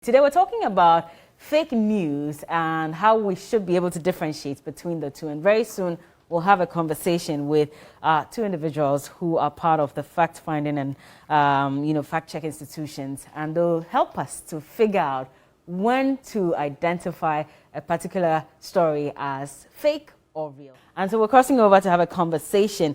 Today we're talking about fake news and how we should be able to differentiate between the two. And very soon we'll have a conversation with two individuals who are part of the fact-finding and fact-check institutions, and they'll help us to figure out when to identify a particular story as fake or real. And so we're crossing over to have a conversation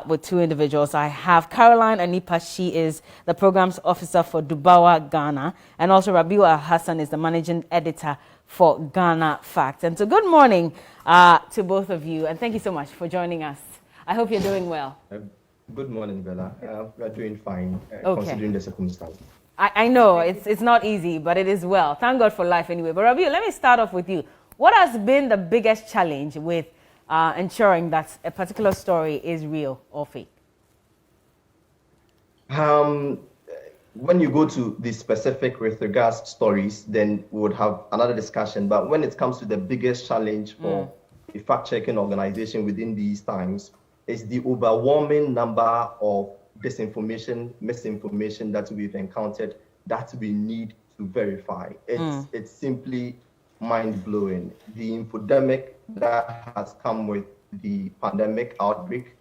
with two individuals. I have Caroline Anipa. She is the programs officer for Dubawa, Ghana. And also Rabiu Al-Hassan is the managing editor for GhanaFact. And so good morning to both of you. And thank you so much for joining us. I hope you're doing well. Good morning, Bella. We are doing fine, Okay. Considering the circumstances. I know it's not easy, but it is well. Thank God for life anyway. But Rabiu, let me start off with you. What has been the biggest challenge with ensuring that a particular story is real or fake? When you go to the specific with regards to stories, then we would have another discussion. But when it comes to the biggest challenge for a fact-checking organization within these times, is the overwhelming number of disinformation, misinformation that we've encountered that we need to verify. It's simply mind-blowing. The infodemic that has come with the pandemic outbreak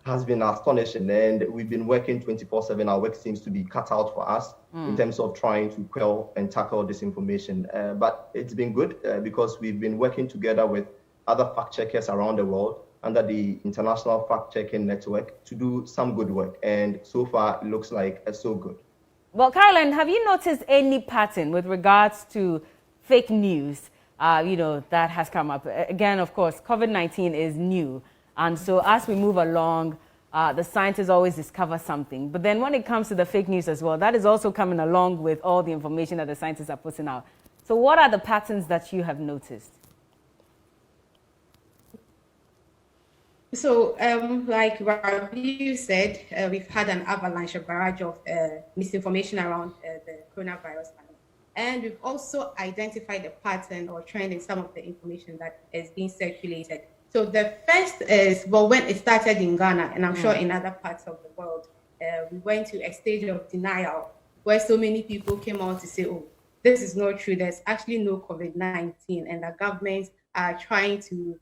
has been astonishing, and we've been working 24/7. Our work seems to be cut out for us in terms of trying to quell and tackle disinformation. But it's been good because we've been working together with other fact-checkers around the world under the International Fact-Checking Network to do some good work. And so far, it looks like it's so good. Well, Caroline, have you noticed any pattern with regards to fake news, that has come up? Again, of course, COVID-19 is new. And so as we move along, the scientists always discover something. But then when it comes to the fake news as well, that is also coming along with all the information that the scientists are putting out. So what are the patterns that you have noticed? So, like Rabi said, we've had an avalanche, a barrage of misinformation around the coronavirus pandemic. And we've also identified a pattern or trend in some of the information that is being circulated. So the first is, well, when it started in Ghana, and I'm sure in other parts of the world, we went to a stage of denial where so many people came out to say, oh, this is not true. There's actually no COVID-19, and the governments are trying to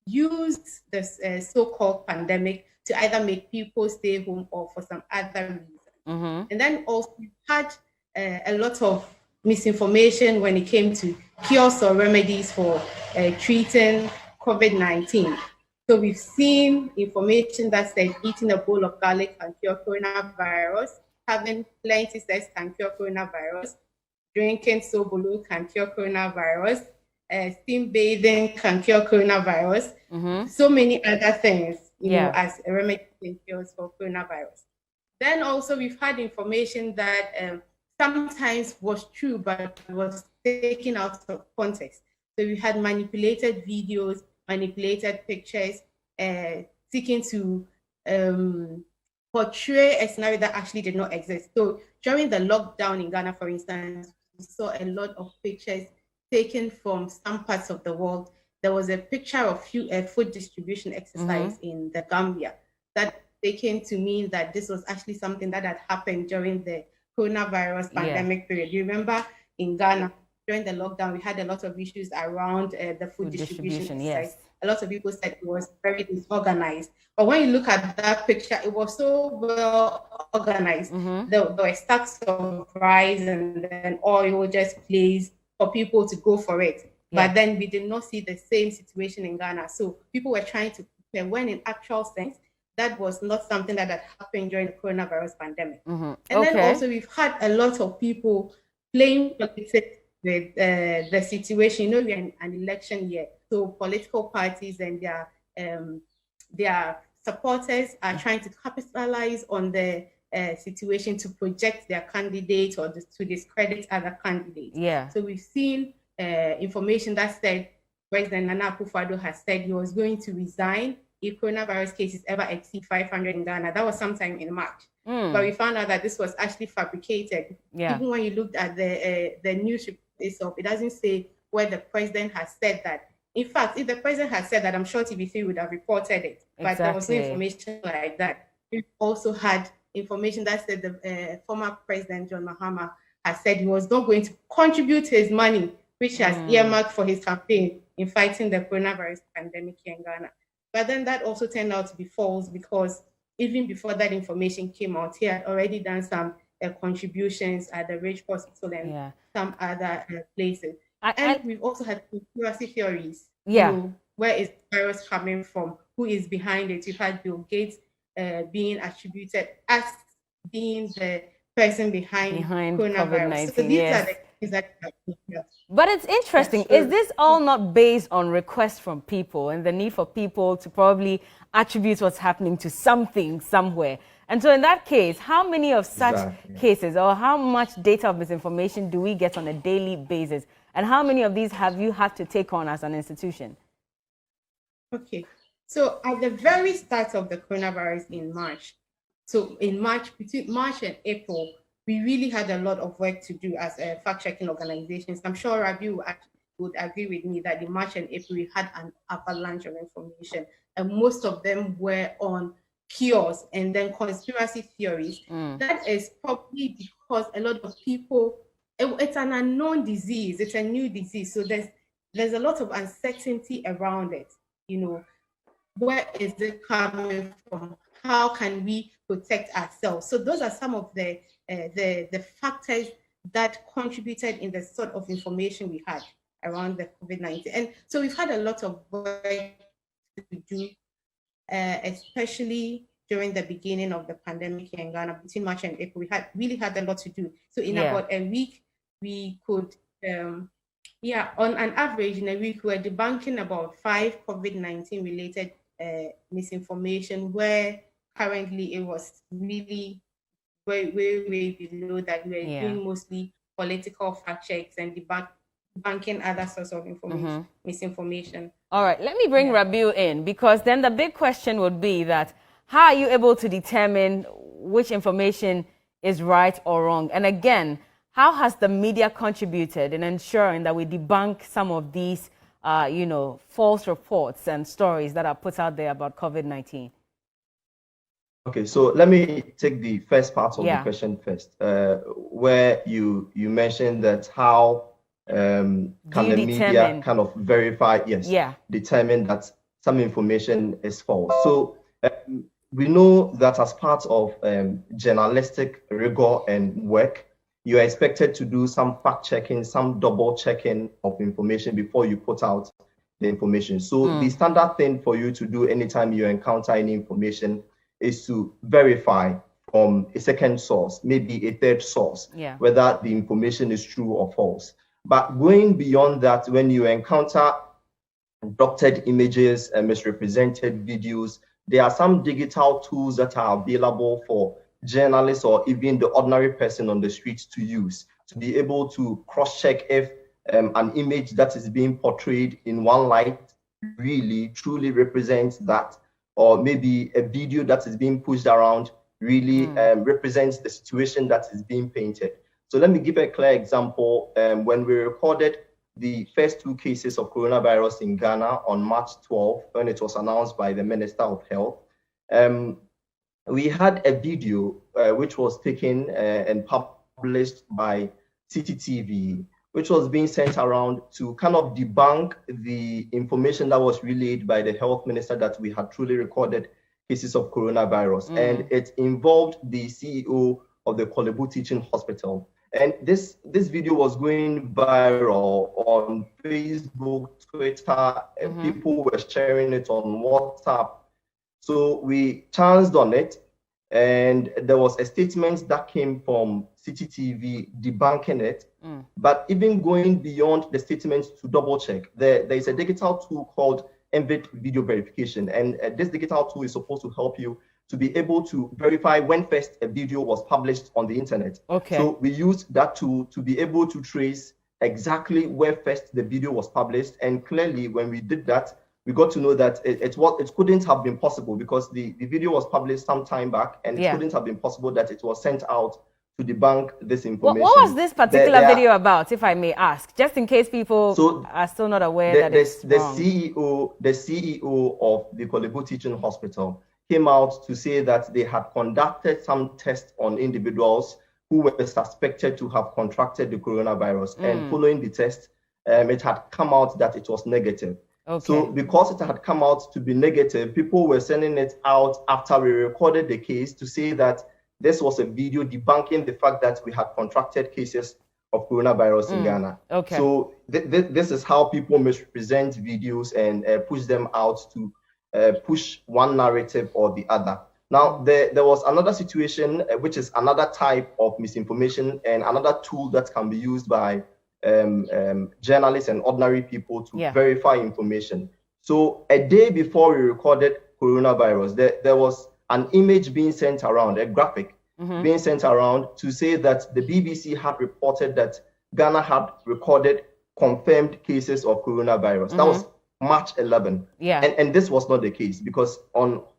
use this so-called pandemic to either make people stay home or for some other reason. And then also we had a lot of misinformation when it came to cures or remedies for treating COVID-19. So we've seen information that said eating a bowl of garlic can cure coronavirus, having plenty sex can cure coronavirus, drinking sobolo can cure coronavirus, steam bathing can cure coronavirus, so many other things, as a remedy and cures for coronavirus. Then also we've had information that sometimes was true, but was taken out of context. So we had manipulated videos, manipulated pictures, seeking to portray a scenario that actually did not exist. So during the lockdown in Ghana, for instance, we saw a lot of pictures taken from some parts of the world. There was a picture of food distribution exercise in the Gambia that taken to mean that this was actually something that had happened during the coronavirus pandemic period. You remember in Ghana, during the lockdown, we had a lot of issues around the food distribution exercise. Yes. A lot of people said it was very disorganized. But when you look at that picture, it was so well organized. There were stacks of rice and then oil just placed for people to go for it. But then we did not see the same situation in Ghana. So people were trying to prepare when in actual sense, that was not something that had happened during the coronavirus pandemic. And then also we've had a lot of people playing politics with the situation. We're in an election year. So political parties and their supporters are trying to capitalize on the situation to project their candidate or to discredit other candidates. So we've seen information that said President Nana Akufo-Addo has said he was going to resign if coronavirus cases ever exceed 500 in Ghana. That was sometime in March. But we found out that this was actually fabricated. Even when you looked at the news itself, it doesn't say where the president has said that. In fact, if the president had said that, I'm sure TV3 would have reported it. But there was no information like that. We also had information that said the former president, John Mahama, has said he was not going to contribute his money, which he has earmarked for his campaign in fighting the coronavirus pandemic here in Ghana. But then that also turned out to be false, because even before that information came out, he had already done some contributions at the Ridge Hospital and some other places. And we've also had conspiracy theories. Yeah. You know, where is the virus coming from? Who is behind it? You've had Bill Gates being attributed as being the person behind coronavirus. COVID-19. So these are the things that But it's interesting. Is this all not based on requests from people and the need for people to probably attribute what's happening to something somewhere? And so in that case, how many of such cases, or how much data of misinformation do we get on a daily basis? And how many of these have you had to take on as an institution? Okay. So at the very start of the coronavirus in March, between March and April, we really had a lot of work to do as fact-checking organizations. I'm sure Rabi would agree with me that in March and April, we had an avalanche of information, and most of them were on cures and then conspiracy theories. That is probably because a lot of people, it's an unknown disease, it's a new disease, so there's a lot of uncertainty around it. You know, where is it coming from? How can we protect ourselves? So those are some of the factors that contributed in the sort of information we had around the COVID-19. And so we've had a lot of work to do, especially during the beginning of the pandemic here in Ghana, between March and April. We really had a lot to do. So in about a week, we could, on an average in a week, we're debunking about 5 COVID-19 related misinformation, where currently it was really way below that. We're doing mostly political fact checks and debunking other sorts of information, misinformation. All right, let me bring Rabiu in, because then the big question would be that how are you able to determine which information is right or wrong? And again, how has the media contributed in ensuring that we debunk some of these false reports and stories that are put out there about COVID-19? Okay, so let me take the first part of the question first, where you mentioned that how can the media kind of verify, determine that some information is false. So we know that as part of journalistic rigor and work, you are expected to do some fact-checking, some double-checking of information before you put out the information. So the standard thing for you to do anytime you encounter any information is to verify from a second source, maybe a third source, whether the information is true or false. But going beyond that, when you encounter doctored images and misrepresented videos, there are some digital tools that are available for journalists or even the ordinary person on the streets to use, to be able to cross-check if an image that is being portrayed in one light really truly represents that, or maybe a video that is being pushed around really represents the situation that is being painted. So let me give a clear example. When we recorded the first 2 cases of coronavirus in Ghana on March 12, when it was announced by the Minister of Health, we had a video which was taken and published by CCTV, which was being sent around to kind of debunk the information that was relayed by the health minister that we had truly recorded cases of coronavirus. And it involved the CEO of the Kolebu Teaching Hospital. And this video was going viral on Facebook, Twitter, and people were sharing it on WhatsApp. So we chanced on it, and there was a statement that came from CCTV debunking it. But even going beyond the statement to double check, there is a digital tool called MVID video verification. And this digital tool is supposed to help you to be able to verify when first a video was published on the internet. So we used that tool to be able to trace exactly where first the video was published. And clearly, when we did that, we got to know that it couldn't have been possible, because the video was published some time back, and it couldn't have been possible that it was sent out to debunk this information. What was this particular video about, if I may ask, just in case people are still not aware that it's wrong? The CEO of the Kolebu Teaching Hospital came out to say that they had conducted some tests on individuals who were suspected to have contracted the coronavirus. And following the test, it had come out that it was negative. Okay. So because it had come out to be negative, people were sending it out after we recorded the case to say that this was a video debunking the fact that we had contracted cases of coronavirus in Ghana. Okay. So this is how people misrepresent videos and push them out to push one narrative or the other. Now, there was another situation, which is another type of misinformation and another tool that can be used by journalists and ordinary people to verify information. So a day before we recorded coronavirus, there was an image being sent around, a graphic being sent around to say that the BBC had reported that Ghana had recorded confirmed cases of coronavirus. That was March 11. Yeah. And this was not the case because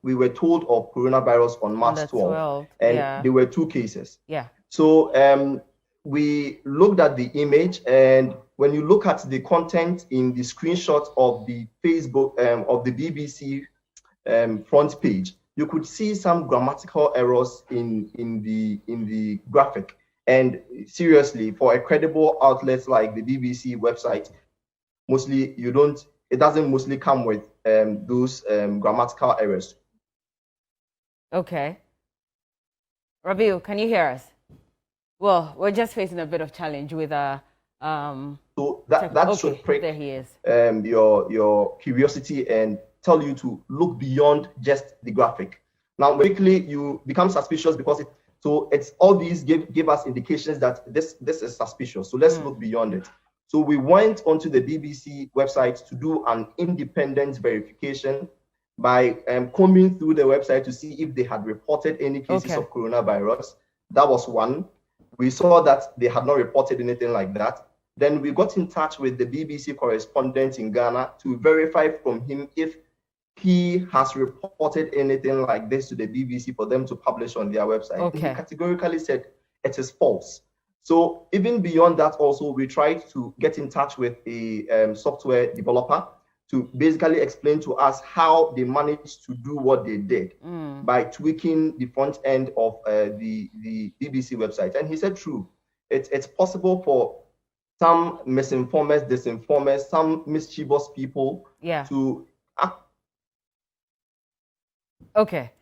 we were told of coronavirus on March 12. And there were 2 cases. Yeah. So we looked at the image, and when you look at the content in the screenshot of the Facebook of the BBC front page, you could see some grammatical errors in the graphic. And seriously, for a credible outlet like the BBC website, mostly it doesn't mostly come with those grammatical errors. Okay. Rabiu, can you hear us? Well, we're just facing a bit of challenge with so that should prick there he is. Your curiosity and tell you to look beyond just the graphic. Now, quickly you become suspicious because it's all these give us indications that this is suspicious. So let's look beyond it. So we went onto the BBC website to do an independent verification by combing through the website to see if they had reported any cases of coronavirus. That was one. We saw that they had not reported anything like that. Then we got in touch with the BBC correspondent in Ghana to verify from him if he has reported anything like this to the BBC for them to publish on their website. He categorically said it is false. So even beyond that also, we tried to get in touch with a software developer to basically explain to us how they managed to do what they did by tweaking the front end of the BBC website. And he said, true, it's possible for some misinformers, disinformers, some mischievous people to act. Okay.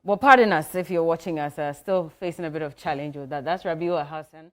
Well, pardon us if you're watching us, still facing a bit of challenge with that. That's Rabiu Hassan.